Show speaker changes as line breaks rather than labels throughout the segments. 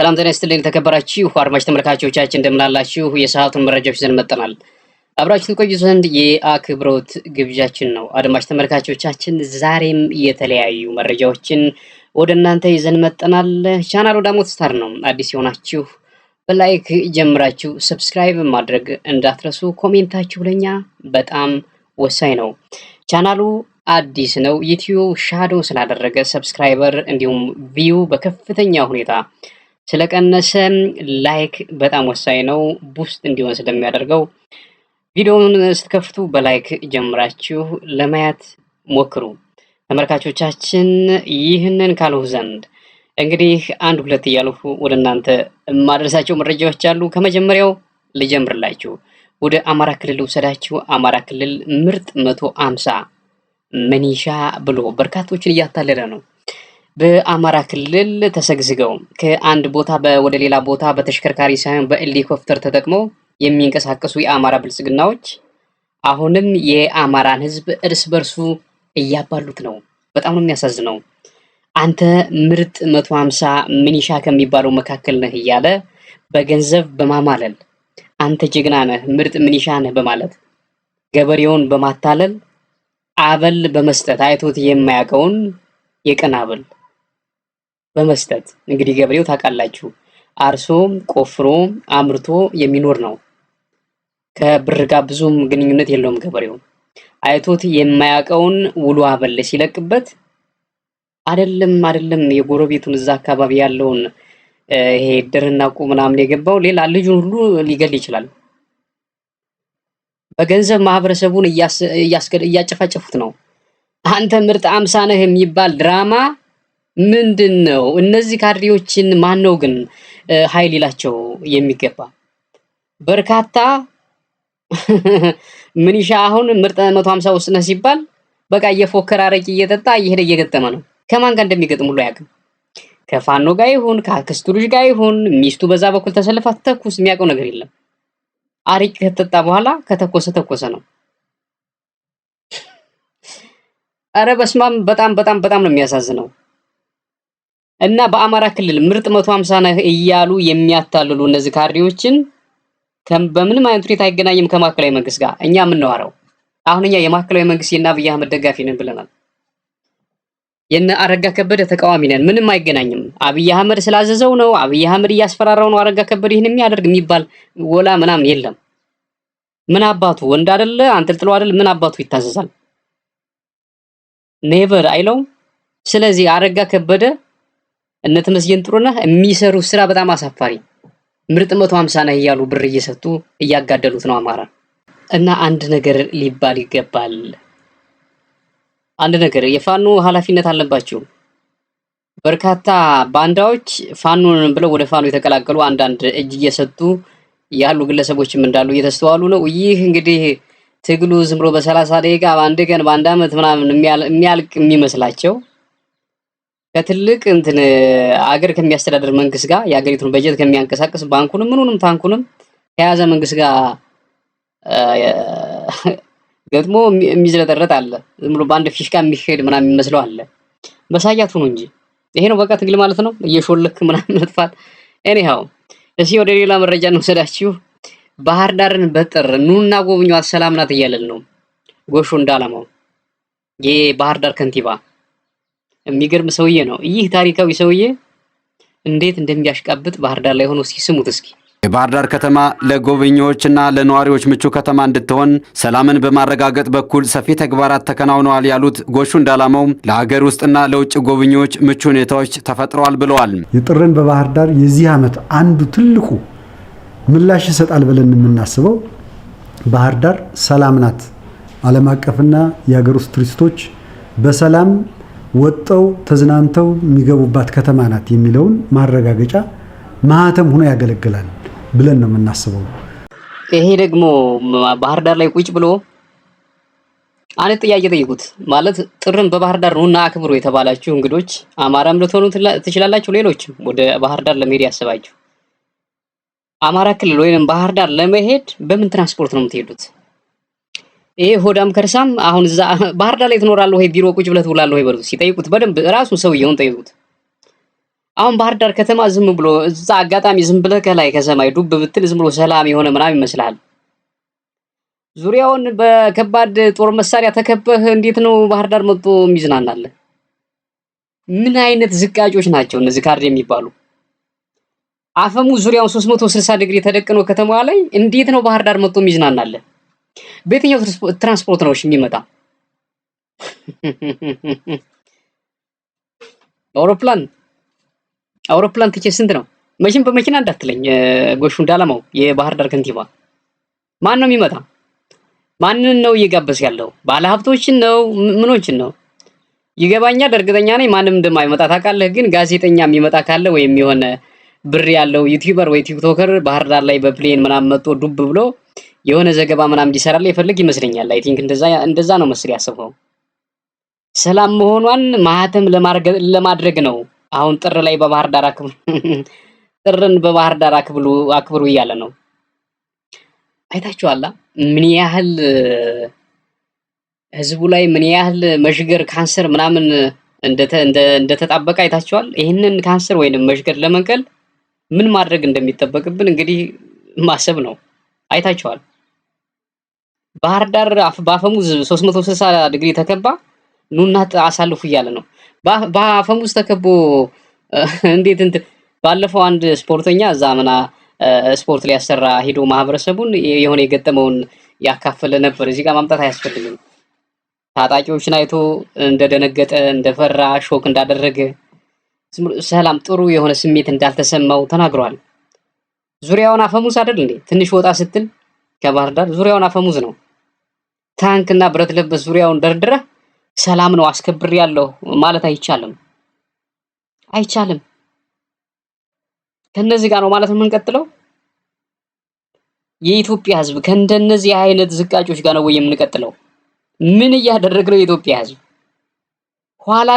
ሰላም ጤና ይስጥልኝ ተከበራችሁ አድማጭ ተመልካቾቻችን እንደምን አላችሁ? የሰዓቱን መረጃዎች ይዘን መጥተናል። አብራችሁ ቆዩ ዘንድ የአክብሮት ግብዣችን ነው። አድማጭ ተመልካቾቻችን ዛሬም የተለያዩ መረጃዎችን ወደ እናንተ ይዘን መጥተናል። ቻናሉ ዳሞት ስታር ነው። አዲስ የሆናችሁ በላይክ ጀምራችሁ ሰብስክራይብ ማድረግ እንዳትረሱ። ኮሜንታችሁ ለኛ በጣም ወሳኝ ነው። ቻናሉ አዲስ ነው። ዩቲዩብ ሻዶ ስላደረገ ሰብስክራይበር እንዲሁም ቪው በከፍተኛ ሁኔታ ስለቀነሰ ላይክ በጣም ወሳኝ ነው። ቡስት እንዲሆን ስለሚያደርገው ቪዲዮውን ስትከፍቱ በላይክ ጀምራችሁ ለማየት ሞክሩ። ተመልካቾቻችን ይህንን ካልሁ ዘንድ እንግዲህ አንድ ሁለት እያልሁ ወደ እናንተ ማድረሳቸው መረጃዎች አሉ። ከመጀመሪያው ልጀምርላችሁ። ወደ አማራ ክልል ውሰዳችሁ። አማራ ክልል ምርጥ 150 መኒሻ ብሎ በርካቶችን እያታለለ ነው። በአማራ ክልል ተሰግዝገው ከአንድ ቦታ ወደ ሌላ ቦታ በተሽከርካሪ ሳይሆን በሄሊኮፕተር ተጠቅመው የሚንቀሳቀሱ የአማራ ብልጽግናዎች አሁንም የአማራን ሕዝብ እርስ በርሱ እያባሉት ነው። በጣም ነው የሚያሳዝነው። አንተ ምርጥ 150 ሚኒሻ ከሚባለው መካከል ነህ እያለ በገንዘብ በማማለል አንተ ጀግና ነህ ምርጥ ሚኒሻ ነህ በማለት ገበሬውን በማታለል አበል በመስጠት አይቶት የማያውቀውን የቀን አበል በመስጠት እንግዲህ ገበሬው ታውቃላችሁ አርሶ ቆፍሮ አምርቶ የሚኖር ነው። ከብር ጋር ብዙም ግንኙነት የለውም። ገበሬው አይቶት የማያውቀውን ውሎ አበል ሲለቅበት አይደለም የጎረቤቱን እዛ አካባቢ ያለውን ይሄ ድርና ቁ ምናምን የገባው ሌላ ልጁን ሁሉ ሊገል ይችላል። በገንዘብ ማህበረሰቡን እያጨፋጨፉት ነው። አንተ ምርጥ 50 ነህ የሚባል ድራማ ምንድነው? እነዚህ ካድሬዎችን ማን ነው ግን ኃይል ይላቸው የሚገባ? በርካታ ምኒሻ አሁን ምርጥ 150 ውስጥ ነህ ሲባል በቃ እየፎከረ አረቂ እየጠጣ እየሄደ እየገጠመ ነው። ከማን ጋር እንደሚገጥም ሁሉ አያውቅም። ከፋኖ ጋር ይሁን ከአክስቱ ልጅ ጋር ይሁን ሚስቱ በዛ በኩል ተሰልፋ ተኩስ የሚያውቀው ነገር የለም። አረቂ ከተጠጣ በኋላ ከተኮሰ ነው። አረ በስማም በጣም ነው የሚያሳዝነው። እና በአማራ ክልል ምርጥ 150 ነህ እያሉ የሚያታልሉ እነዚህ ካድሬዎችን በምንም አይነት ሁኔታ አይገናኝም ከማዕከላዊ መንግስት ጋር። እኛ የምናወራው አሁን እኛ የማዕከላዊ መንግስት የና አብይ አህመድ ደጋፊ ነን ብለናል። የነ አረጋ ከበደ ተቃዋሚ ነን። ምንም አይገናኝም። አብይ አህመድ ስላዘዘው ነው፣ አብይ አህመድ እያስፈራራው ነው አረጋ ከበደ ይህን የሚያደርግ የሚባል ወላ ምናምን የለም። ምን አባቱ ወንድ አይደለ አንጠልጥሎ አይደል? ምን አባቱ ይታዘዛል? ኔቨር አይለው። ስለዚህ አረጋ ከበደ እነ ተመስገን ጥሩነህ የሚሰሩ ስራ በጣም አሳፋሪ። ምርጥ 150 ነህ እያሉ ብር እየሰጡ እያጋደሉት ነው አማራ። እና አንድ ነገር ሊባል ይገባል። አንድ ነገር የፋኖ ኃላፊነት አለባቸው። በርካታ ባንዳዎች ፋኖን ብለው ወደ ፋኖ የተቀላቀሉ አንዳንድ እጅ እየሰጡ ያሉ ግለሰቦችም እንዳሉ እየተስተዋሉ ነው። ይህ እንግዲህ ትግሉ ዝም ብሎ በ30 ደቂቃ በአንድ ቀን በአንድ ዓመት ምናምን የሚያልቅ የሚመስላቸው ከትልቅ አገር ከሚያስተዳድር መንግስት ጋር የአገሪቱን በጀት ከሚያንቀሳቅስ ባንኩንም ምኑንም ታንኩንም ከያዘ መንግስት ጋር ገጥሞ የሚዝለጠረጥ አለ። ዝም ብሎ በአንድ ፊሽካ የሚሄድ ምናምን የሚመስለው አለ። በሳያቱ ነው እንጂ ይሄ ነው በቃ ትግል ማለት ነው። እየሾለክ ምናምን መጥፋት። ኤኒሃው እስኪ ወደ ሌላ መረጃ እንወስዳችሁ። ባህር ዳርን በጥር ኑና ጎብኙት ሰላም ናት እያለን ነው ጎሹ እንዳላማው የባህር ዳር ከንቲባ። የሚገርም ሰውዬ ነው ይህ ታሪካዊ ሰውዬ። እንዴት እንደሚያሽቃብጥ ባህር ዳር ላይ ሆኖ ሲስሙት እስኪ።
የባህር ዳር ከተማ ለጎብኚዎችና ለነዋሪዎች ምቹ ከተማ እንድትሆን ሰላምን በማረጋገጥ በኩል ሰፊ ተግባራት ተከናውነዋል ያሉት ጎሹ እንዳላማው ለሀገር ውስጥና ለውጭ ጎብኚዎች ምቹ ሁኔታዎች ተፈጥረዋል ብለዋል።
የጥርን በባህር ዳር የዚህ ዓመት አንዱ ትልቁ ምላሽ ይሰጣል ብለን የምናስበው ባህር ዳር ሰላም ናት፣ ዓለም አቀፍና የሀገር ውስጥ ቱሪስቶች በሰላም ወጠው ተዝናንተው የሚገቡባት ከተማ ናት የሚለውን ማረጋገጫ ማህተም ሆኖ ያገለግላል ብለን ነው የምናስበው።
ይሄ ደግሞ ባህር ዳር ላይ ቁጭ ብሎ አንድ ጥያቄ ጠይቁት። ማለት ጥርን በባህር ዳር ነውና አክብሩ የተባላችሁ እንግዶች አማራም ልትሆኑ ትችላላችሁ። ሌሎችም ወደ ባህር ዳር ለመሄድ ያስባችሁ አማራ ክልል ወይንም ባህር ዳር ለመሄድ በምን ትራንስፖርት ነው የምትሄዱት? ይሄ ሆዳም ከርሳም አሁን እዛ ባህር ዳር ላይ ትኖራለህ ወይ ቢሮ ቁጭ ብለህ ትውላለህ ወይ በሉት። ሲጠይቁት በደንብ ራሱ ሰውየውን ጠይቁት። አሁን ባህር ዳር ከተማ ዝም ብሎ እዛ አጋጣሚ ዝም ብለህ ከላይ ከሰማይ ዱብ ብትል ዝም ብሎ ሰላም የሆነ ምናምን ይመስላል። ዙሪያውን በከባድ ጦር መሳሪያ ተከበህ እንዴት ነው ባህር ዳር መጥቶ የሚዝናናል? ምን አይነት ዝቃጮች ናቸው እነዚህ ካድሬ የሚባሉ? አፈሙ ዙሪያውን 360 ዲግሪ ተደቅኖ ከተማዋ ላይ እንዴት ነው ባህር ዳር መጥቶ የሚዝናናል? በየትኛው ትራንስፖርት ነው የሚመጣ? አውሮፕላን ትኬት ስንት ነው? መቼም በመኪና እንዳትለኝ ጎሹ እንዳለማው የባህር ዳር ከንቲባ ማን ነው የሚመጣ? ማንን ነው እየጋበዝ ያለው? ባለሀብቶችን ነው? ምኖችን ነው? ይገባኛል፣ እርግጠኛ ነኝ ማንም እንደማይመጣ ታውቃለህ። ግን ጋዜጠኛ የሚመጣ ካለ ወይም የሆነ ብር ያለው ዩቲዩበር ወይ ቲክቶከር ባህር ዳር ላይ በፕሌን ምናምን መጥቶ ዱብ ብሎ የሆነ ዘገባ ምናምን እንዲሰራል ይፈልግ ይመስለኛል። አይ ቲንክ እንደዛ ነው መስል ያሰበው። ሰላም መሆኗን ማህተም ለማድረግ ነው። አሁን ጥር ላይ በባህር ዳር ጥርን በባህር ዳር አክብሩ እያለ ነው። አይታችኋላ ምን ያህል ህዝቡ ላይ ምን ያህል መሽገር ካንሰር ምናምን እንደተጣበቀ አይታችኋል። ይህንን ካንሰር ወይንም መሽገር ለመንቀል ምን ማድረግ እንደሚጠበቅብን እንግዲህ ማሰብ ነው። አይታችኋል ባህር ዳር በአፈሙዝ 360 ዲግሪ ተከባ ኑና አሳልፉ እያለ ነው። በአፈሙዝ ተከቦ እንዴት ባለፈው አንድ ስፖርተኛ ዛመና ስፖርት ሊያሰራ ሄዶ ማህበረሰቡን የሆነ የገጠመውን ያካፈለ ነበር። እዚህ ጋር ማምጣት አያስፈልግም። ታጣቂዎችን አይቶ እንደደነገጠ እንደፈራ ሾክ እንዳደረገ ሰላም ጥሩ የሆነ ስሜት እንዳልተሰማው ተናግሯል። ዙሪያውን አፈሙዝ አይደል እንዴ? ትንሽ ወጣ ስትል ከባህር ዳር ዙሪያውን አፈሙዝ ነው። ታንክና ብረት ለበስ ዙሪያውን ደርድረህ ሰላም ነው አስከብር ያለው ማለት አይቻልም። ከነዚህ ጋር ነው ማለት የምንቀጥለው። የኢትዮጵያ ህዝብ ከእንደነዚህ አይነት ዝቃጮች ጋር ነው ወይ የምንቀጥለው? ምን እያደረግነው? የኢትዮጵያ ህዝብ ኋላ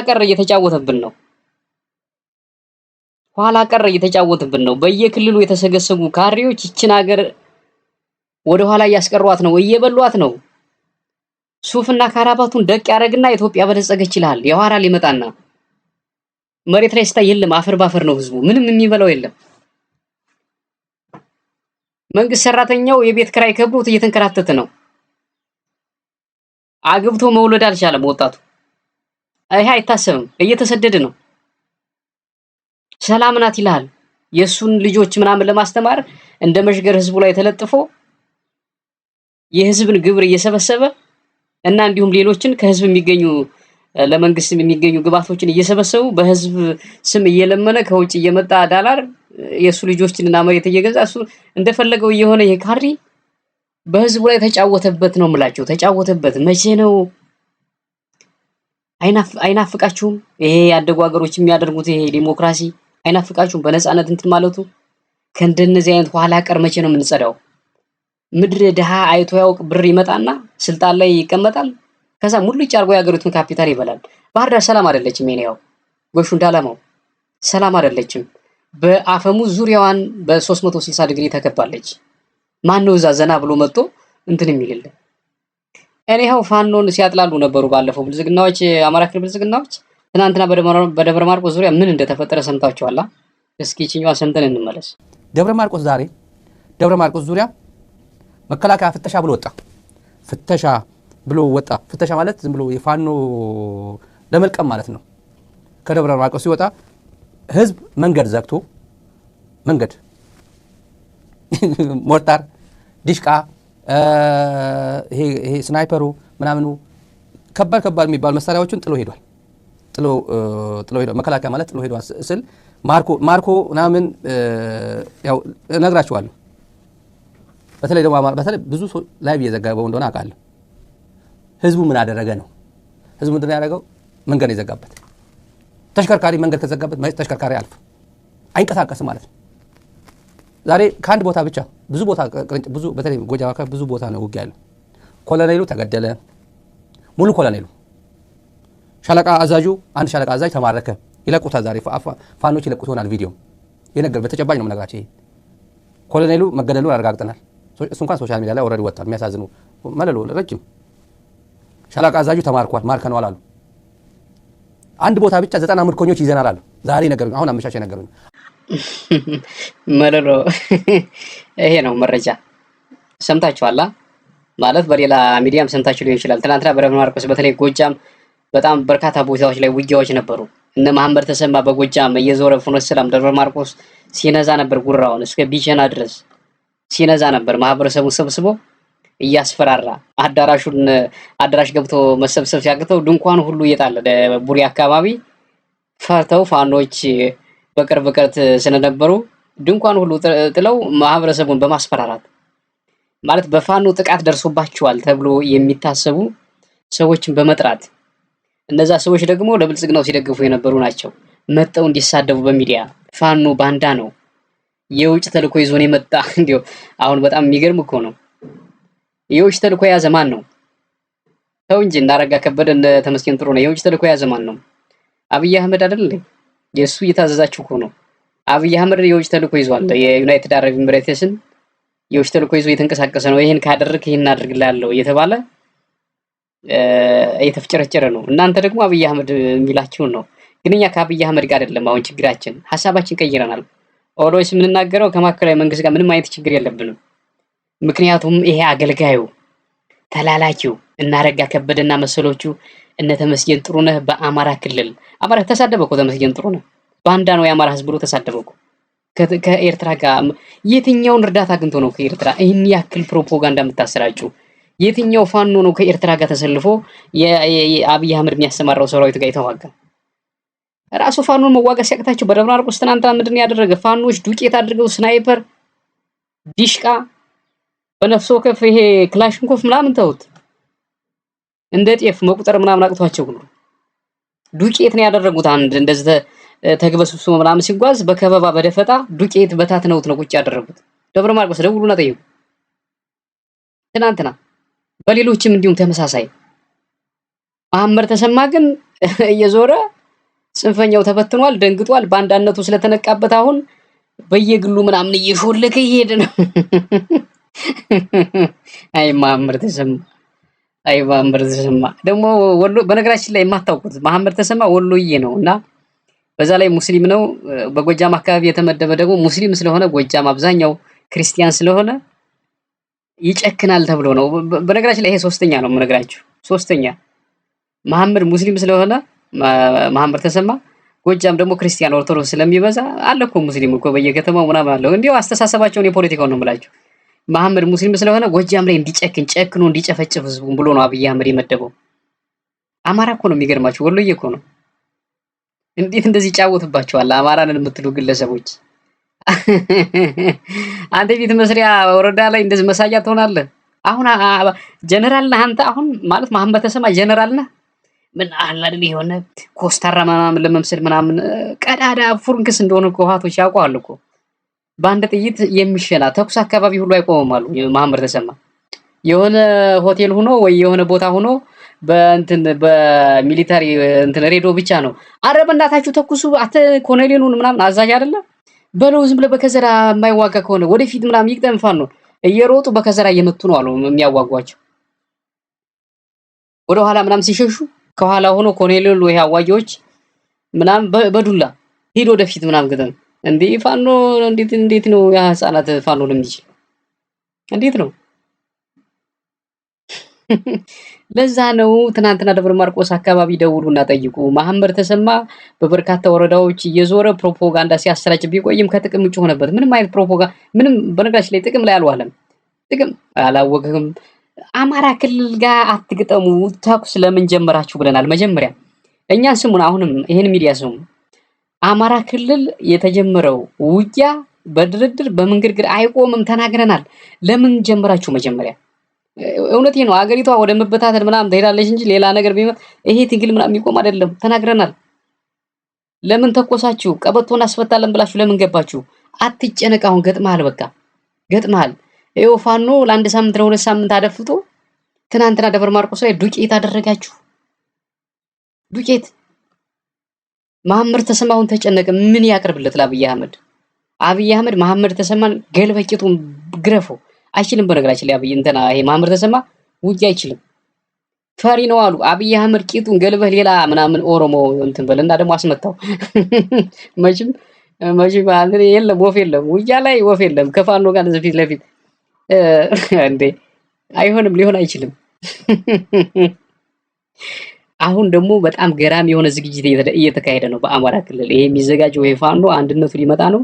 ቀር እየተጫወተብን ነው። በየክልሉ የተሰገሰጉ ካድሬዎች ይችን ሀገር ወደ ኋላ እያስቀሯት ነው፣ እየበሏት ነው። ሱፍና ካራባቱን ደቅ ያደርግና ኢትዮጵያ በለጸገች ይላል። የኋላ ሊመጣና መሬት ላይ ስታይ የለም፣ አፈር ባፈር ነው ህዝቡ። ምንም የሚበላው የለም። መንግስት ሰራተኛው የቤት ክራይ ከብሮት እየተንከራተተ ነው። አግብቶ መውለድ አልቻለም ወጣቱ። ይሄ አይታሰብም። እየተሰደደ ነው። ሰላም ናት ይላል። የሱን ልጆች ምናምን ለማስተማር እንደ መሽገር ህዝቡ ላይ ተለጥፎ የህዝብን ግብር እየሰበሰበ እና እንዲሁም ሌሎችን ከህዝብ የሚገኙ ለመንግስት የሚገኙ ግባቶችን እየሰበሰቡ በህዝብ ስም እየለመነ ከውጭ እየመጣ ዳላር የሱ ልጆችንና መሬት እየገዛ እሱ እንደፈለገው እየሆነ ይሄ ካድሬ በህዝቡ ላይ ተጫወተበት ነው የምላቸው። ተጫወተበት። መቼ ነው? አይናፍቃችሁም? ይሄ ያደጉ ሀገሮች የሚያደርጉት ይሄ ዲሞክራሲ አይናፍቃችሁም? በነፃነት እንትን ማለቱ ከእንደነዚህ አይነት ኋላ ቀር መቼ ነው የምንጸዳው? ምድር ድሃ አይቶ ያውቅ ብር ይመጣና ስልጣን ላይ ይቀመጣል። ከዛ ሙልጭ አርጎ የሀገሪቱን ካፒታል ይበላል። ባህር ዳር ሰላም አይደለችም። የኔው ጎሹ እንዳለማው ሰላም አይደለችም። በአፈሙዝ ዙሪያዋን በ360 ዲግሪ ተከባለች። ማን ነው እዛ ዘና ብሎ መጥቶ እንትን የሚልል? እኔው ፋኖን ሲያጥላሉ ነበሩ ባለፈው ብልጽግናዎች፣ አማራ ክልል ብልጽግናዎች። ትናንትና በደብረ ማርቆስ ዙሪያ ምን እንደተፈጠረ ሰምታችኋላ? እስኪ ቺኛዋ ሰምተን እንመለስ።
ደብረ ማርቆስ ዙሪያ መከላከያ ፍተሻ ብሎ ወጣ። ፍተሻ ማለት ዝም ብሎ የፋኖ ለመልቀም ማለት ነው። ከደብረ ማርቆስ ሲወጣ ህዝብ መንገድ ዘግቶ ሞርታር፣ ዲሽቃ፣ ይሄ ስናይፐሩ ምናምኑ ከባድ የሚባሉ መሳሪያዎችን ጥሎ ሄዷል። መከላከያ ማለት ጥሎ ሄዷል ስል ማርኮ ምናምን ያው እነግራችኋለሁ። በተለይ ብዙ ሰው ላይቭ እየዘገበው እንደሆነ አውቃለሁ። ህዝቡ ምን አደረገ ነው? ህዝቡ ምንድን ነው ያደረገው? መንገድ የዘጋበት ተሽከርካሪ መንገድ ከዘጋበት ተሽከርካሪ አይንቀሳቀስም ማለት ነው። ዛሬ ከአንድ ቦታ ብቻ ብዙ በተለይ ጎጃም አካባቢ ብዙ ቦታ ነው ውጊያ ያለው። ኮሎኔሉ ተገደለ፣ ሙሉ ኮሎኔሉ። ሻለቃ አዛዡ አንድ ሻለቃ አዛዥ ተማረከ። ይለቁታል ዛሬ ፋኖች ይለቁት ይሆናል ቪዲዮ የነገር በተጨባጭ ነው የምነግራቸው። ይሄ ኮሎኔሉ መገደሉን አረጋግጠናል። እሱ እንኳን ሶሻል ሚዲያ ላይ ኦልሬዲ ወጣል። የሚያሳዝኑ መለሎ ረጅም ሻለቃ አዛዡ ተማርኳል፣ ማርከነዋል አሉ። አንድ ቦታ ብቻ 90 ምርኮኞች ይዘናል አሉ። ዛሬ ነገር አሁን አመሻሽ ነገሩኝ
መለሎ ይሄ ነው መረጃ ሰምታችኋላ። ማለት በሌላ ሚዲያም ሰምታችሁ ሊሆን ይችላል። ትናንትና በደብረ ማርቆስ በተለይ ጎጃም በጣም በርካታ ቦታዎች ላይ ውጊያዎች ነበሩ። እነ መሐመድ ተሰማ በጎጃም እየዞረ ፍኖተ ሰላም፣ ደብረ ማርቆስ ሲነዛ ነበር። ጉራውን እስከ ቢቸና ድረስ ሲነዛ ነበር። ማህበረሰቡን ሰብስቦ እያስፈራራ አዳራሽ ገብቶ መሰብሰብ ሲያቅተው ድንኳን ሁሉ እየጣለ ቡሪ አካባቢ ፈርተው ፋኖች በቅርብ ርቀት ስለነበሩ ድንኳን ሁሉ ጥለው ማህበረሰቡን በማስፈራራት ማለት በፋኖ ጥቃት ደርሶባቸዋል ተብሎ የሚታሰቡ ሰዎችን በመጥራት እነዛ ሰዎች ደግሞ ለብልጽግናው ሲደግፉ የነበሩ ናቸው። መጠው እንዲሳደቡ በሚዲያ ፋኖ ባንዳ ነው፣ የውጭ ተልኮ ይዞን የመጣ እንዲሁ አሁን በጣም የሚገርም እኮ ነው። የውጭ ተልኮ የያዘ ማን ነው? ተው እንጂ እንዳረጋ ከበደ እንደ ተመስገን ጥሩ ነው። የውጭ ተልኮ የያዘ ማን ነው? አብይ አህመድ አይደል እንዴ? የሱ እየታዘዛችሁ እኮ ነው። አብይ አህመድ የውጭ ተልኮ ይዟል። የዩናይትድ አረብ ኤሚሬትስን የውጭ ተልኮ ይዞ እየተንቀሳቀሰ ነው። ይሄን ካደረክ ይሄን አድርግልሃለሁ እየተባለ እየተፍጨረጨረ ነው። እናንተ ደግሞ አብይ አህመድ የሚላችሁን ነው። ግን እኛ ከአብይ አህመድ ጋር አይደለም አሁን ችግራችን፣ ሐሳባችን ቀይረናል። ኦሎይስ የምንናገረው ከማዕከላዊ መንግስት ጋር ምንም አይነት ችግር የለብንም። ምክንያቱም ይሄ አገልጋዩ ተላላኪው እናረጋ ከበደና መሰሎቹ እነ ተመስገን ጥሩነህ በአማራ ክልል አማራ ተሳደበ እኮ ተመስገን ጥሩነህ ባንዳ ነው የአማራ ህዝብ ብሎ ተሳደበ እኮ። ከኤርትራ ጋር የትኛውን እርዳታ አግኝቶ ነው ከኤርትራ ይህን ያክል ፕሮፓጋንዳ የምታሰራጩ? የትኛው ፋኖ ነው ከኤርትራ ጋር ተሰልፎ የአብይ አህመድ የሚያሰማራው ሰራዊት ጋር የተዋጋ? ራሱ ፋኖን መዋጋት ሲያቅታቸው በደብረ ማርቆስ ትናንትና ምንድን ያደረገ ፋኖች ዱቄት አድርገው ስናይፐር ዲሽቃ በነፍስ ወከፍ ይሄ ክላሽንኮፍ ምናምን ተውት፣ እንደ ጤፍ መቁጠር ምናምን አቅቷቸው ሁሉ ዱቄት ነው ያደረጉት። አንድ እንደዚህ ተግበስብሶ ምናምን ሲጓዝ በከበባ በደፈጣ ዱቄት በታትነውት ነው ቁጭ ያደረጉት። ደብረ ማርቆስ ደውሉና ጠይቁ ትናንትና። በሌሎችም እንዲሁም ተመሳሳይ። መሐመድ ተሰማ ግን እየዞረ ጽንፈኛው ተበትኗል፣ ደንግጧል። ባንዳነቱ ስለተነቃበት አሁን በየግሉ ምናምን እየሾለከ ይሄድ ነው። አይ መሐመድ ተሰማ ደግሞ ወሎ። በነገራችን ላይ የማታውቁት መሐመድ ተሰማ ወሎዬ ነው እና በዛ ላይ ሙስሊም ነው። በጎጃም አካባቢ የተመደበ ደግሞ ሙስሊም ስለሆነ ጎጃም አብዛኛው ክርስቲያን ስለሆነ ይጨክናል ተብሎ ነው። በነገራችን ላይ ይሄ ሶስተኛ ነው የምነግራችሁ። ሶስተኛ መሐመድ ሙስሊም ስለሆነ መሐመድ ተሰማ፣ ጎጃም ደግሞ ክርስቲያን ኦርቶዶክስ ስለሚበዛ አለ እኮ ሙስሊም እኮ በየከተማው ምናምን አለው። እንዲያው አስተሳሰባቸውን የፖለቲካውን ነው የምላችሁ። መሐመድ ሙስሊም ስለሆነ ጎጃም ላይ እንዲጨክን ጨክኖ እንዲጨፈጭፍ ህዝቡን ብሎ ነው አብይ አህመድ የመደበው። አማራ እኮ ነው የሚገርማችሁ፣ ወሎዬ እኮ ነው። እንዴት እንደዚህ ይጫወትባቸዋል አማራንን የምትሉ ግለሰቦች። አንተ ቤት መስሪያ ወረዳ ላይ እንደዚህ መሳያ ትሆናለህ። አሁን ጀነራል ነህ አንተ። አሁን ማለት መሐመድ ተሰማ ጀነራል ነህ። ምን አለ አይደል የሆነ ኮስታራ ምናምን ለመምሰል ምናምን ቀዳዳ ፉርንክስ እንደሆነ እኮ ውሃቶች ያውቀዋል እኮ። በአንድ ጥይት የሚሸና ተኩስ አካባቢ ሁሉ አይቆምም አሉ መሐመድ ተሰማ። የሆነ ሆቴል ሆኖ ወይ የሆነ ቦታ ሆኖ በሚሊታሪ ሬዲዮ ብቻ ነው አረ በእናታችሁ ተኩሱ አተ ኮሎኔሉን ምናምን አዛዥ አይደለ በለው። ዝም ብለህ በከዘራ የማይዋጋ ከሆነ ወደፊት ምናምን ይቅጠምፋን ነው እየሮጡ በከዘራ እየመቱ ነው አሉ የሚያዋጓቸው። ወደ ኋላ ምናምን ሲሸሹ ከኋላ ሆኖ ኮሎኔሉ ይሄ አዋጊዎች ምናምን በዱላ ሄዶ ወደፊት ምናምን ግጠም። እንዴ ፋኖ እንዴት ነው ያ ህፃናት ፋኖ ለምንይችል እንዴት ነው? ለዛ ነው ትናንትና ደብረ ማርቆስ አካባቢ ደውሉና ጠይቁ። መሐመድ ተሰማ በበርካታ ወረዳዎች እየዞረ ፕሮፓጋንዳ ሲያሰራጭ ቢቆይም ከጥቅም ውጭ ሆነበት። ምንም አይነት ፕሮፓጋንዳ ምንም በነገራችን ላይ ጥቅም ላይ አልዋለም። ጥቅም አላወቅም። አማራ ክልል ጋር አትግጠሙ፣ ተኩስ ለምን ጀመራችሁ ብለናል። መጀመሪያ እኛን ስሙን፣ አሁንም ይሄን ሚዲያ ስሙ። አማራ ክልል የተጀመረው ውጊያ በድርድር በመንገድገድ አይቆምም ተናግረናል። ለምን ጀመራችሁ መጀመሪያ? እውነቴ ነው። አገሪቷ ወደ መበታተን ምናምን ትሄዳለች እንጂ ሌላ ነገር ቢመጣ ይሄ ትግል ምናምን የሚቆም አይደለም። ተናግረናል። ለምን ተኮሳችሁ? ቀበቶን አስፈታለን ብላችሁ ለምን ገባችሁ? አትጨነቅ። አሁን ገጥመሃል፣ በቃ ገጥመሃል። ይኸው ፋኖ ለአንድ ሳምንት ለሁለት ሳምንት አደፍጦ ትናንትና ደብረ ማርቆስ ላይ ዱቄት አደረጋችሁ። ዱቄት መሐመድ ተሰማውን ተጨነቀ። ምን ያቀርብለት ለአብይ አህመድ? አብይ አህመድ መሐመድ ተሰማን ገልበቂቱን ግረፈው አይችልም። በነገራችን ላይ አብይ ይሄ መሐመድ ተሰማ ውጊያ አይችልም። ፈሪ ነው አሉ አብይ አህመድ ቂጡን ገልበህ ሌላ ምናምን ኦሮሞ እንትን በልና ደግሞ አስመታው። መቼም የለም ወፍ የለም ውያ ላይ ወፍ የለም ከፋኖ ጋር ፊት ለፊት እንዴ አይሆንም፣ ሊሆን አይችልም። አሁን ደግሞ በጣም ገራሚ የሆነ ዝግጅት እየተካሄደ ነው በአማራ ክልል። ይሄ የሚዘጋጀው ይሄ ፋኖ አንድነቱ ሊመጣ ነው።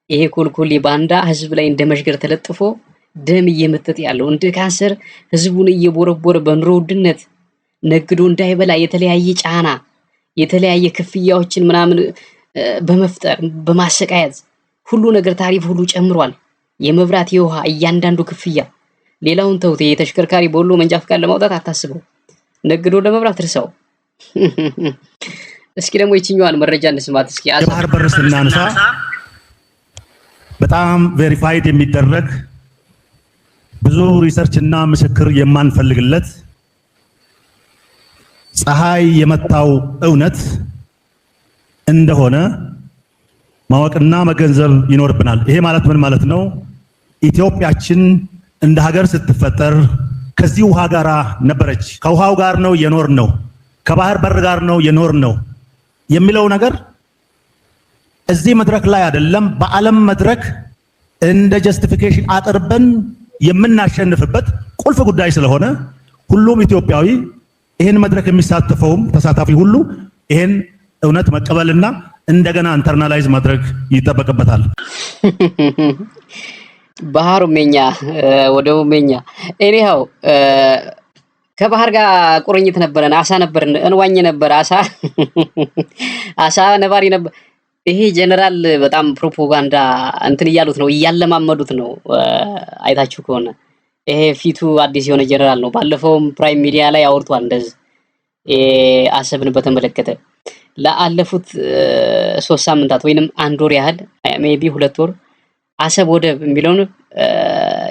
ይሄ ኮልኮሌ ባንዳ ህዝብ ላይ እንደ መሽገር ተለጥፎ ደም እየመጠጥ ያለው እንደ ካንሰር ህዝቡን እየቦረቦረ በኑሮ ውድነት ነግዶ እንዳይበላ የተለያየ ጫና የተለያየ ክፍያዎችን ምናምን በመፍጠር በማሰቃየት ሁሉ ነገር ታሪፍ ሁሉ ጨምሯል። የመብራት የውሃ እያንዳንዱ ክፍያ ሌላውን ተውት። የተሽከርካሪ በሁሉ መንጃ ፍቃድ ለማውጣት አታስበው፣ ነግዶ ለመብራት እርሳው። እስኪ ደግሞ የትኛዋን መረጃ እንስማት እስኪ።
የባህር በር ስናነሳ በጣም ቬሪፋይድ የሚደረግ ብዙ ሪሰርች እና ምስክር የማንፈልግለት ፀሐይ የመታው እውነት እንደሆነ ማወቅና መገንዘብ ይኖርብናል። ይሄ ማለት ምን ማለት ነው? ኢትዮጵያችን እንደ ሀገር ስትፈጠር ከዚህ ውሃ ጋር ነበረች። ከውሃው ጋር ነው የኖር ነው፣ ከባህር በር ጋር ነው የኖር ነው የሚለው ነገር እዚህ መድረክ ላይ አይደለም፣ በዓለም መድረክ እንደ ጀስቲፊኬሽን አቅርበን የምናሸንፍበት ቁልፍ ጉዳይ ስለሆነ ሁሉም ኢትዮጵያዊ ይሄን መድረክ የሚሳተፈውም ተሳታፊ ሁሉ ይሄን እውነት መቀበልና እንደገና ኢንተርናላይዝ ማድረግ ይጠበቅበታል።
ባህሩ ሜኛ ወደው ሜኛ ኤኒሃው ከባህር ጋር ቁርኝት ነበረን። አሳ ነበርን፣ እንዋኝ ነበር። አሳ ነባሪ ነበር። ይሄ ጀነራል በጣም ፕሮፓጋንዳ እንትን እያሉት ነው፣ እያለማመዱት ነው። አይታችሁ ከሆነ ይሄ ፊቱ አዲስ የሆነ ጀነራል ነው። ባለፈውም ፕራይም ሚዲያ ላይ አውርቷል እንደዚህ አሰብን በተመለከተ ለአለፉት 3 ሳምንታት ወይንም 1 ወር ያህል ሜቢ 2 ወር አሰብ ወደብ የሚለውን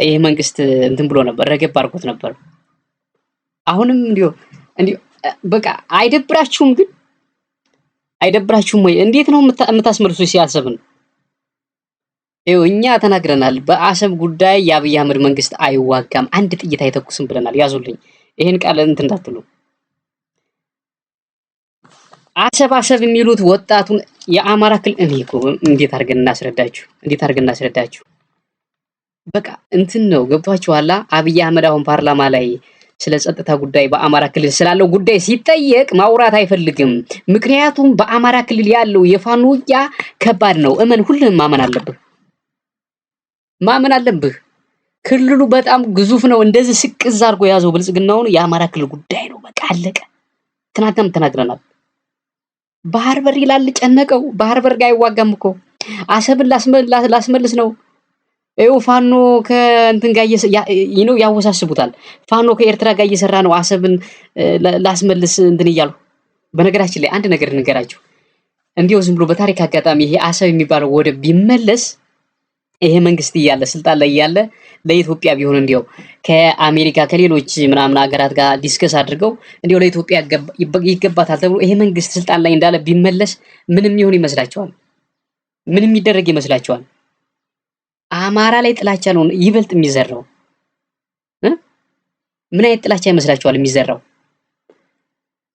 ይሄ መንግስት እንትን ብሎ ነበር፣ ረገብ አድርጎት ነበር። አሁንም እንዲሁ በቃ አይደብራችሁም? ግን አይደብራችሁም ወይ? እንዴት ነው የምታስመልሱት? ሲያሰብን ይኸው እኛ ተናግረናል። በአሰብ ጉዳይ የአብይ አህመድ መንግስት አይዋጋም፣ አንድ ጥይት አይተኩስም ብለናል። ያዙልኝ ይሄን ቃል እንትን እንዳትሉ። አሰብ የሚሉት ወጣቱን የአማራ ክልል እኔ እኮ እንዴት አድርገን እናስረዳችሁ? በቃ እንትን ነው ገብቷችኋላ? አብይ አህመድ አሁን ፓርላማ ላይ ስለ ጸጥታ ጉዳይ በአማራ ክልል ስላለው ጉዳይ ሲጠየቅ ማውራት አይፈልግም። ምክንያቱም በአማራ ክልል ያለው የፋኖ ውጊያ ከባድ ነው። ሁሉንም ማመን አለብህ። ክልሉ በጣም ግዙፍ ነው። እንደዚህ ስቅዝ አድርጎ ያዘው ብልጽግናውን የአማራ ክልል ጉዳይ ነው። በቃ አለቀ። ትናንትም ተናግረናል። ባህር በር ይላል ጨነቀው። ባህር በር ጋር አይዋጋም እኮ አሰብን ላስመልስ ነው። ይኸው ፋኖ ከእንትን ጋር ያወሳስቡታል። ፋኖ ከኤርትራ ጋር እየሰራ ነው አሰብን ላስመልስ እንትን እያሉ። በነገራችን ላይ አንድ ነገር እንገራችሁ። እንዲያው ዝም ብሎ በታሪክ አጋጣሚ ይሄ አሰብ የሚባለው ወደብ ቢመለስ ይሄ መንግስት እያለ ስልጣን ላይ እያለ ለኢትዮጵያ ቢሆን እንዲያው ከአሜሪካ ከሌሎች ምናምን ሀገራት ጋር ዲስከስ አድርገው እንዲያው ለኢትዮጵያ ይገባታል ተብሎ ይሄ መንግስት ስልጣን ላይ እንዳለ ቢመለስ ምንም ይሆን ይመስላችኋል? ምንም ይደረግ ይመስላችኋል? አማራ ላይ ጥላቻ ነው ይበልጥ የሚዘራው። ምን አይነት ጥላቻ ይመስላችኋል የሚዘራው?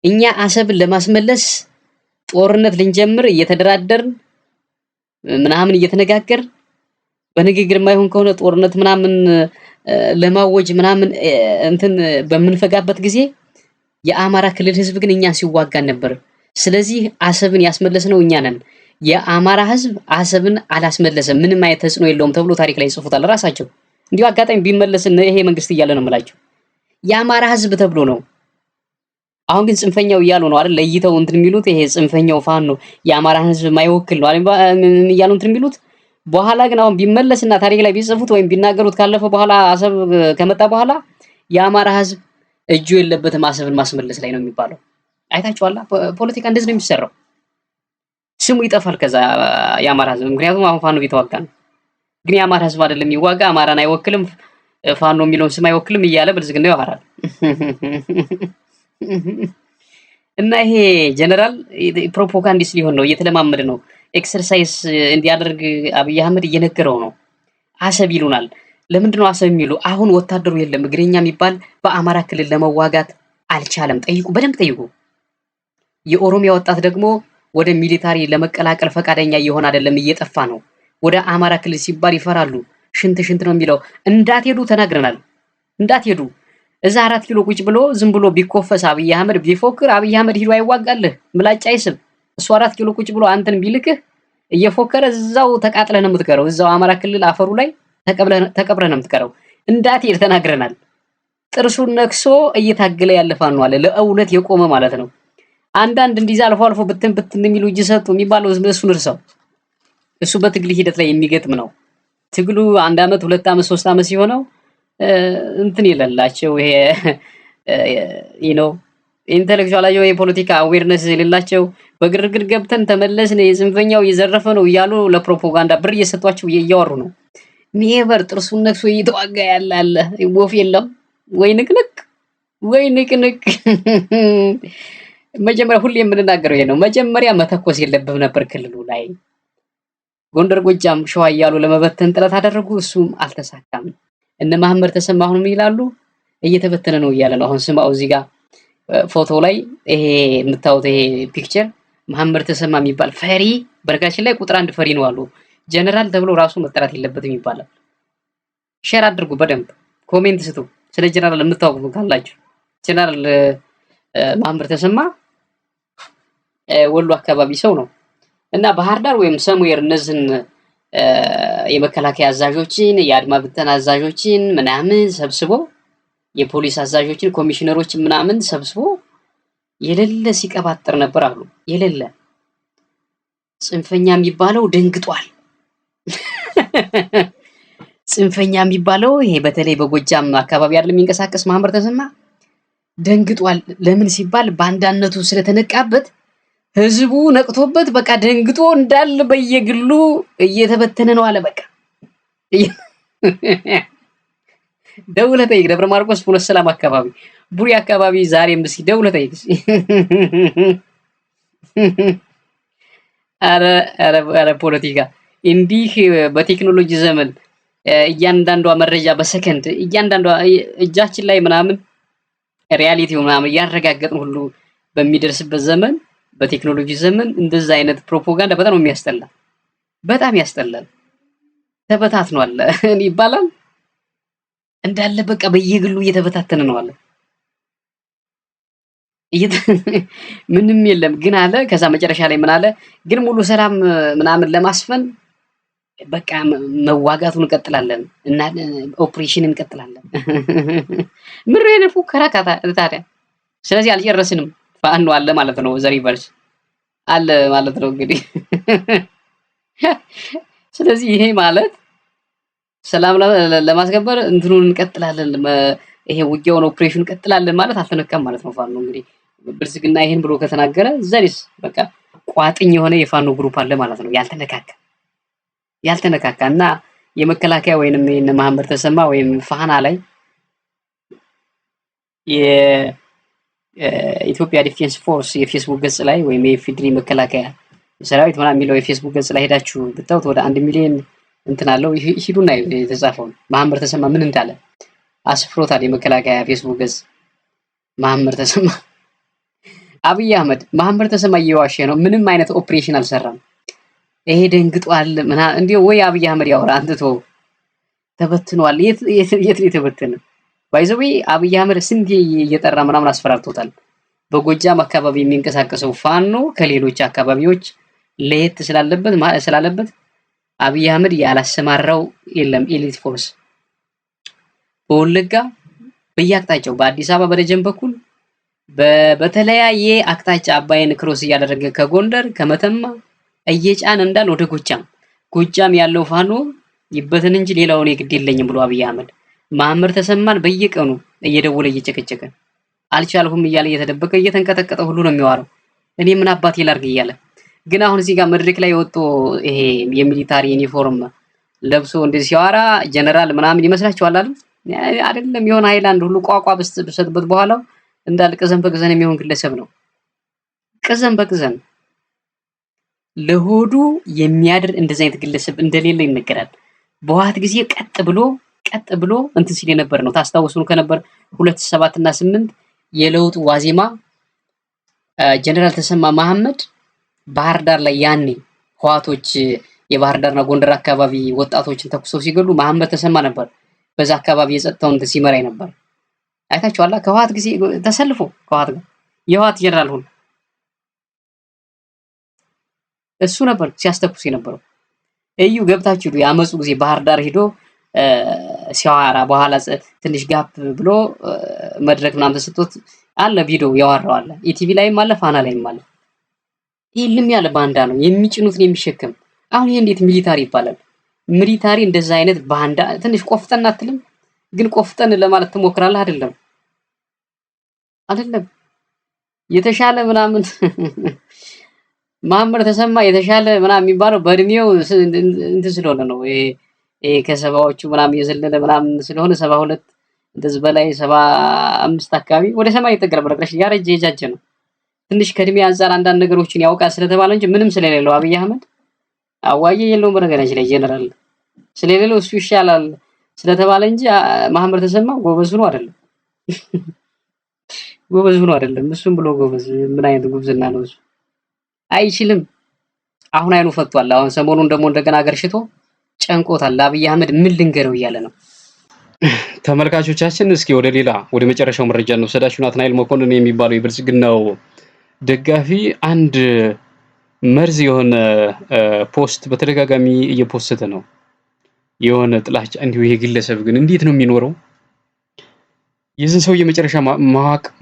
እኛ አሰብን ለማስመለስ ጦርነት ልንጀምር እየተደራደርን ምናምን እየተነጋገር በንግግር የማይሆን ከሆነ ጦርነት ምናምን ለማወጅ ምናምን እንትን በምንፈጋበት ጊዜ የአማራ ክልል ህዝብ ግን እኛን ሲዋጋን ነበር። ስለዚህ አሰብን ያስመለስነው እኛ ነን። የአማራ ህዝብ አሰብን አላስመለሰም፣ ምንም አይነት ተጽዕኖ የለውም ተብሎ ታሪክ ላይ ይጽፉታል ራሳቸው። እንዲሁ አጋጣሚ ቢመለስ ይሄ መንግስት እያለ ነው የምላቸው የአማራ ህዝብ ተብሎ ነው። አሁን ግን ጽንፈኛው እያሉ ነው አይደል? ለይተው እንትን የሚሉት ይሄ ጽንፈኛው ፋኖ የአማራ ህዝብ ማይወክል ነው አይደል እያሉ እንትን የሚሉት። በኋላ ግን አሁን ቢመለስና ታሪክ ላይ ቢጽፉት ወይም ቢናገሩት ካለፈ በኋላ አሰብ ከመጣ በኋላ የአማራ ህዝብ እጁ የለበትም አሰብን ማስመለስ ላይ ነው የሚባለው። አይታችኋላ? ፖለቲካ እንደዚህ ነው የሚሰራው። ስሙ ይጠፋል ከዛ የአማራ ህዝብ። ምክንያቱም አሁን ፋኖ ቢተዋጋ ነው። ግን የአማራ ህዝብ አይደለም የሚዋጋ፣ አማራን አይወክልም፣ ፋኖ የሚለውን ስም አይወክልም እያለ ብልጽግናው ያወራል። እና ይሄ ጀነራል ፕሮፓጋንዲስት ሊሆን ነው፣ እየተለማመደ ነው። ኤክሰርሳይዝ እንዲያደርግ አብይ አህመድ እየነገረው ነው። አሰብ ይሉናል። ለምንድነው አሰብ የሚሉ? አሁን ወታደሩ የለም እግረኛ የሚባል በአማራ ክልል ለመዋጋት አልቻለም። ጠይቁ፣ በደንብ ጠይቁ። የኦሮሚያ ወጣት ደግሞ ወደ ሚሊታሪ ለመቀላቀል ፈቃደኛ እየሆነ አይደለም፣ እየጠፋ ነው። ወደ አማራ ክልል ሲባል ይፈራሉ። ሽንት ነው የሚለው። እንዳትሄዱ ተናግረናል። እንዳትሄዱ። እዛ 4 ኪሎ ቁጭ ብሎ ዝም ብሎ ቢኮፈስ አብይ አህመድ ቢፎክር አብይ አህመድ ሂዶ አይዋጋልህ፣ ምላጭ አይስብ። እሱ 4 ኪሎ ቁጭ ብሎ አንተን ቢልክህ እየፎከረ እዛው ተቃጥለህ ነው የምትቀረው። እዛው አማራ ክልል አፈሩ ላይ ተቀብረህ ነው የምትቀረው። እንዳትሄድ ተናግረናል። ጥርሱን ነክሶ እየታገለ ያለ ፋኖ አለ፣ ለእውነት የቆመ ማለት ነው። አንዳንድ እንዲዛ አልፎ አልፎ ብትን ብትን የሚሉ እጅ ሰጡ የሚባለው እሱን እርሳው። እሱ በትግል ሂደት ላይ የሚገጥም ነው። ትግሉ 1 ዓመት 2 ዓመት 3 ዓመት ሲሆነው እንትን ይላላቸው ይሄ ኢንተሌክቹዋላቸው የፖለቲካ አዌርነስ የሌላቸው በግርግር ገብተን ተመለስን የጽንፈኛው እየዘረፈ ነው እያሉ ለፕሮፓጋንዳ ብር እየሰጧቸው እያወሩ ነው። ኔቨር ጥርሱን ነክሶ እየተዋጋ ያለ አለ። ወፍ የለም ወይ ንቅንቅ ወይ ንቅንቅ። መጀመሪያ ሁሌ የምንናገረው ይሄ ነው። መጀመሪያ መተኮስ የለብህም ነበር ክልሉ ላይ። ጎንደር፣ ጎጃም፣ ሸዋ እያሉ ለመበተን ጥረት አደረጉ። እሱም አልተሳካም። እነ መሐመድ ተሰማ አሁንም ይላሉ እየተበተነ ነው እያለ ነው። አሁን ስማው እዚህ ጋር ፎቶ ላይ ይሄ የምታዩት ይሄ ፒክቸር መሐመድ ተሰማ የሚባል ፈሪ፣ በርጋችን ላይ ቁጥር 1 ፈሪ ነው አሉ። ጀነራል ተብሎ ራሱ መጠራት የለበትም ይባላል። ሼር አድርጉ፣ በደንብ ኮሜንት ስጡ። ስለ ጀነራል የምታውቁ ካላችሁ ጀነራል መሐመድ ተሰማ ወሎ አካባቢ ሰው ነው እና ባህር ዳር ወይም ሰሙዌር እነዚህን የመከላከያ አዛዦችን የአድማ ብተና አዛዦችን ምናምን ሰብስቦ የፖሊስ አዛዦችን ኮሚሽነሮችን ምናምን ሰብስቦ የሌለ ሲቀባጥር ነበር አሉ። የሌለ ጽንፈኛ የሚባለው ደንግጧል። ጽንፈኛ የሚባለው ይሄ በተለይ በጎጃም አካባቢ አይደለም የሚንቀሳቀስ መሐመድ ተሰማ ደንግጧል። ለምን ሲባል ባንዳነቱ ስለተነቃበት ህዝቡ ነቅቶበት በቃ ደንግጦ እንዳለ በየግሉ እየተበተነ ነው አለ። በቃ ደውለህ ጠይቅ። ደብረ ማርቆስ ፍኖተ ሰላም አካባቢ፣ ቡሪ አካባቢ ዛሬም እስኪ ደውለህ ጠይቅ። አረ ፖለቲካ እንዲህ በቴክኖሎጂ ዘመን እያንዳንዷ መረጃ በሰከንድ እያንዳንዷ እጃችን ላይ ምናምን ሪያሊቲው ምናምን እያረጋገጥን ሁሉ በሚደርስበት ዘመን በቴክኖሎጂ ዘመን እንደዛ አይነት ፕሮፓጋንዳ በጣም ነው የሚያስጠላ። በጣም ያስጠላል። ተበታትኗል ይባላል እንዳለ በቃ በየግሉ እየተበታተነ ነው አለ። ምንም የለም ግን አለ። ከዛ መጨረሻ ላይ ምን አለ? ግን ሙሉ ሰላም ምናምን ለማስፈን በቃ መዋጋቱን እንቀጥላለን እና ኦፕሬሽን እንቀጥላለን። ምሬነ ፉከራ ታዲያ። ስለዚህ አልጨረስንም። ፋኖ አለ ማለት ነው። ዘሪቨርስ አለ ማለት ነው እንግዲህ። ስለዚህ ይሄ ማለት ሰላም ለማስከበር እንትኑን እንቀጥላለን፣ ይሄ ውጊያውን ኦፕሬሽን እንቀጥላለን ማለት አልተነካም ማለት ነው። ፋኖ እንግዲህ ብልጽግና ይሄን ብሎ ከተናገረ ዘሪስ በቃ ቋጥኝ የሆነ የፋኖ ግሩፕ አለ ማለት ነው። ያልተነካካ እና የመከላከያ ወይንም የነ መሐመድ ተሰማ ወይም ፋና ላይ የኢትዮጵያ ዲፌንስ ፎርስ የፌስቡክ ገጽ ላይ ወይም የኢፌዴሪ መከላከያ ሰራዊት ምናምን የሚለው የፌስቡክ ገጽ ላይ ሄዳችሁ ብታዩት ወደ 1 ሚሊዮን እንትን አለው። ሂዱና የተጻፈውን መሐመድ ተሰማ ምን እንዳለ አስፍሮታል። የመከላከያ ፌስቡክ ገጽ መሐመድ ተሰማ አብይ አህመድ መሐመድ ተሰማ እየዋሸ ነው። ምንም አይነት ኦፕሬሽን አልሰራም። ይሄ ደንግጧል ምናምን እንዴ ወይ አብይ አህመድ ያወራ አንተቶ ተበትኗል። የት የተበተነ ባይዘዊ አብይ አህመድ ስንት እየጠራ ምናምን አስፈራርቶታል። በጎጃም አካባቢ የሚንቀሳቀሰው ፋኖ ከሌሎች አካባቢዎች ለየት ስላለበት አብይ አህመድ ያላሰማራው የለም። ኤሊት ፎርስ በወለጋ በየአቅጣጫው በአዲስ አበባ በደጀን በኩል በተለያየ አቅጣጫ አባይን ክሮስ እያደረገ ከጎንደር ከመተማ እየጫነ እንዳል ወደ ጎጃም ያለው ፋኖ ይበተን እንጂ ሌላውን የግድ የለኝም ብሎ አብይ አህመድ መሐመድ ተሰማን በየቀኑ እየደወለ እየጨቀጨቀ አልቻልሁም እያለ እየተደበቀ እየተንቀጠቀጠ ሁሉ ነው የሚዋረው። እኔ ምን አባቴ ላርግ እያለ ግን አሁን እዚህ ጋር መድረክ ላይ ወጥቶ ይሄ የሚሊታሪ ዩኒፎርም ለብሶ እንደዚህ ሲያወራ ጀነራል ምናምን ይመስላችኋል አይደለም። የሆነ ሃይላንድ ሁሉ ቋቋ በሰጥበት በኋላ እንዳል ቅዘን በቅዘን የሚሆን ግለሰብ ነው። ቅዘን በቅዘን ለሆዱ የሚያድር እንደዚህ አይነት ግለሰብ እንደሌለ ይነገራል። በዋት ጊዜ ቀጥ ብሎ እንትን ሲል የነበር ነው። ታስታውሱ ከነበር 2007 እና 8 የለውጡ ዋዜማ ጀነራል ተሰማ መሐመድ ባህር ዳር ላይ ያኔ ህዋቶች የባህር ዳርና ጎንደር አካባቢ ወጣቶችን ተኩሰው ሲገሉ መሐመድ ተሰማ ነበር በዛ አካባቢ የጸጥታውን ሲመራ ነበር። አይታችኋላ? ከህዋት ጊዜ ተሰልፎ ከህዋት ጋር የህዋት ጀነራል ሆኖ እሱ ነበር ሲያስተኩስ የነበረው። እዩ ገብታችሁ ያመጹ ጊዜ ባህር ዳር ሄዶ ሲያወራ በኋላ ትንሽ ጋፕ ብሎ መድረክ ምናምን ተሰጥቶት አለ ቪዲዮ ያወራው አለ። ኢቲቪ ላይም አለ፣ ፋና ላይም አለ። ይልም ያለ ባንዳ ነው የሚጭኑትን የሚሸከም። አሁን ይሄ እንዴት ሚሊታሪ ይባላል? ሚሊታሪ እንደዛ አይነት ባንዳ ትንሽ ቆፍጠን አትልም? ግን ቆፍጠን ለማለት ትሞክራለህ አይደለም አይደለም የተሻለ ምናምን መሐመድ ተሰማ የተሻለ ምናምን የሚባለው በእድሜው እንትን ስለሆነ ነው። ይሄ ከሰባዎቹ ምናምን የዘለለ ምናምን ስለሆነ 72 እንደዚህ በላይ 75 አካባቢ ወደ 80 ይጠጋል። በረከሽ ያረጀ የጃጀ ነው። ትንሽ ከእድሜ አንፃር አንዳንድ ነገሮችን ያውቃል ስለተባለ እንጂ ምንም ስለሌለው አብይ አህመድ አዋዬ የለውም። በነገራችን ላይ ጀነራል ስለሌለው እሱ ይሻላል ስለተባለ እንጂ መሐመድ ተሰማ ጎበዝ ነው አይደለም። ጎበዝ ነው አይደለም። እሱም ብሎ ጎበዝ ምን አይነት ጉብዝና ነው እሱ? አይችልም። አሁን አይኑ ፈቷል። አሁን ሰሞኑን ደግሞ እንደገና አገርሽቶ ጨንቆታል። አብይ አህመድ ምን ልንገረው እያለ ነው።
ተመልካቾቻችን እስኪ ወደ መጨረሻው መረጃ ነው ሰዳችሁ። ናትናኤል መኮንን የሚባለው የብልጽግናው ደጋፊ አንድ መርዝ የሆነ ፖስት በተደጋጋሚ እየፖስተ ነው። የሆነ ጥላቻ እንዲሁ ይሄ ግለሰብ ግን እንዴት ነው የሚኖረው? የዚህ ሰው የመጨረሻ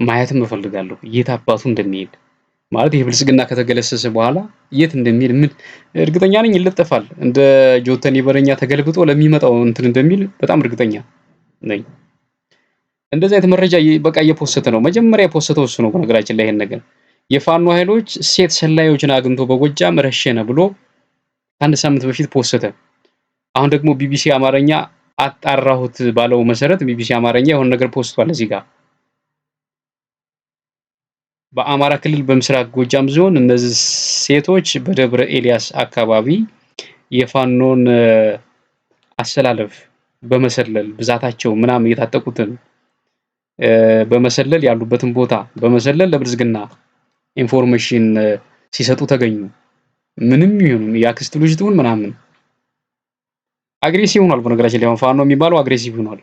ማየትም እፈልጋለሁ። የት አባቱ እንደሚሄድ ማለት ይሄ ብልጽግና ከተገለሰሰ በኋላ የት እንደሚሄድ ምን እርግጠኛ ነኝ ይለጠፋል። እንደ ጆተኒ በረኛ ተገልብጦ ለሚመጣው እንትን እንደሚል በጣም እርግጠኛ ነኝ። እንደዚህ አይነት መረጃ በቃ እየፖስተ ነው። መጀመሪያ የፖስተው እሱ ነው። በነገራችን ላይ ይሄን ነገር የፋኖ ኃይሎች ሴት ሰላዮችን አግኝቶ በጎጃም ረሸነ ብሎ አንድ ሳምንት በፊት ፖስተ። አሁን ደግሞ ቢቢሲ አማርኛ አጣራሁት ባለው መሰረት ቢቢሲ አማርኛ የሆነ ነገር ፖስቷል። እዚህ ጋር በአማራ ክልል በምስራቅ ጎጃም ዞን እነዚህ ሴቶች በደብረ ኤልያስ አካባቢ የፋኖን አሰላለፍ በመሰለል ብዛታቸው ምናምን የታጠቁትን በመሰለል ያሉበትን ቦታ በመሰለል ለብልጽግና ኢንፎርሜሽን ሲሰጡ ተገኙ። ምንም ይሁን ያክስት ልጅ ትሁን ምናምን አግሬሲቭ ሆኗል። በነገራችን ላይ ፋኖ የሚባለው አግሬሲቭ ሆኗል።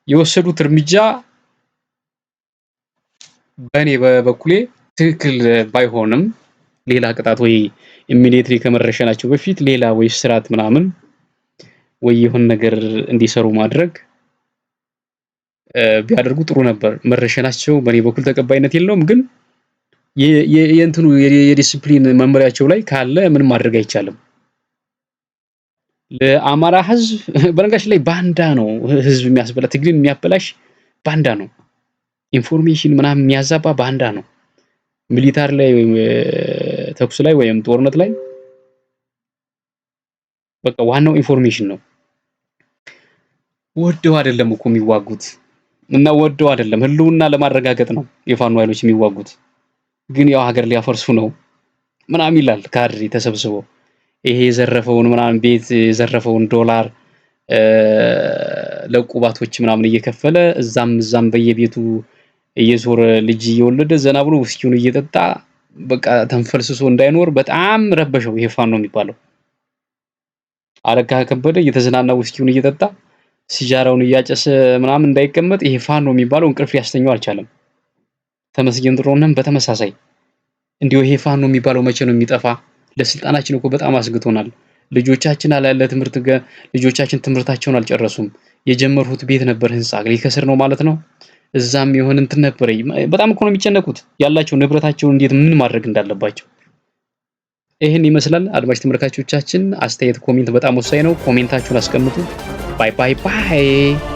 የወሰዱት እርምጃ በእኔ በበኩሌ ትክክል ባይሆንም ሌላ ቅጣት ወይ ኢሚዲየትሊ ከመረሸናቸው በፊት ሌላ ወይ ስርዓት ምናምን ወይ የሆነ ነገር እንዲሰሩ ማድረግ ቢያደርጉ ጥሩ ነበር። መረሸናቸው በእኔ በኩል ተቀባይነት የለውም። ግን የእንትኑ የዲሲፕሊን መመሪያቸው ላይ ካለ ምንም ማድረግ አይቻልም። ለአማራ ህዝብ በነገራችን ላይ ባንዳ ነው ህዝብ የሚያስበላ ትግልን የሚያበላሽ ባንዳ ነው። ኢንፎርሜሽን ምናምን የሚያዛባ ባንዳ ነው። ሚሊታር ላይ ወይም ተኩስ ላይ ወይም ጦርነት ላይ በቃ ዋናው ኢንፎርሜሽን ነው። ወደው አይደለም እኮ የሚዋጉት እና ወደው አይደለም ህልውና ለማረጋገጥ ነው የፋኖ ኃይሎች የሚዋጉት። ግን ያው ሀገር ሊያፈርሱ ነው ምናምን ይላል ካድሬ ተሰብስቦ ይሄ የዘረፈውን ምናምን ቤት የዘረፈውን ዶላር ለቁባቶች ምናምን እየከፈለ እዛም በየቤቱ እየዞረ ልጅ እየወለደ ዘና ብሎ ውስኪውን እየጠጣ በቃ ተንፈልስሶ እንዳይኖር በጣም ረበሸው ይሄ ፋኖ የሚባለው። አረጋ ከበደ እየተዝናና ውስኪውን እየጠጣ ሲጃራውን እያጨሰ ምናምን እንዳይቀመጥ ይሄ ፋኖ የሚባለው እንቅልፍ ሊያስተኛው አልቻለም። ተመስገን ጥሩነህም በተመሳሳይ እንዲሁ ይሄ ፋኖ የሚባለው መቼ ነው የሚጠፋ? ለስልጣናችን እኮ በጣም አስግቶናል። ልጆቻችን ልጆቻችን ትምህርታቸውን አልጨረሱም። የጀመሩት ቤት ነበር ህንጻ ሊከስር ነው ማለት ነው። እዛም የሆነ እንትን ነበር። በጣም እኮ ነው የሚጨነቁት ያላቸው ንብረታቸውን እንዴት ምን ማድረግ እንዳለባቸው። ይሄን ይመስላል። አድማጭ ተመልካቾቻችን አስተያየት ኮሜንት በጣም ወሳኝ ነው። ኮሜንታችሁን አስቀምጡ። ባይ ባይ ባይ።